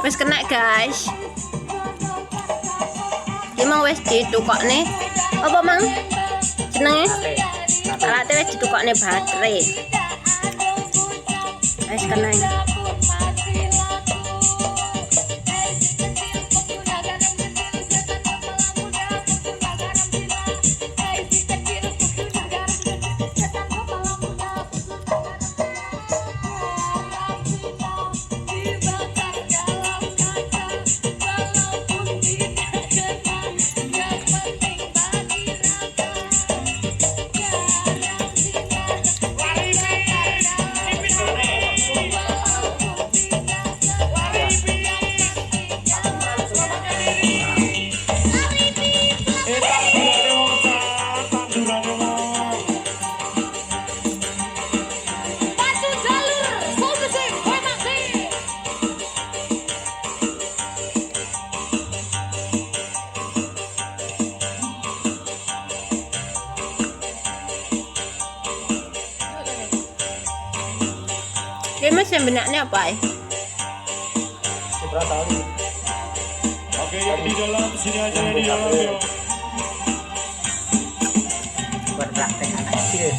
Wis kena guys. Iki mang wis ditukokne. Apa mang? Jenenge? Alate wis ditukokne baterai. Wis kena. Dia masih benaknya apa ya? Oke, yang di dalam sini aja yang di dalam yuk. Buat praktek anak kecil.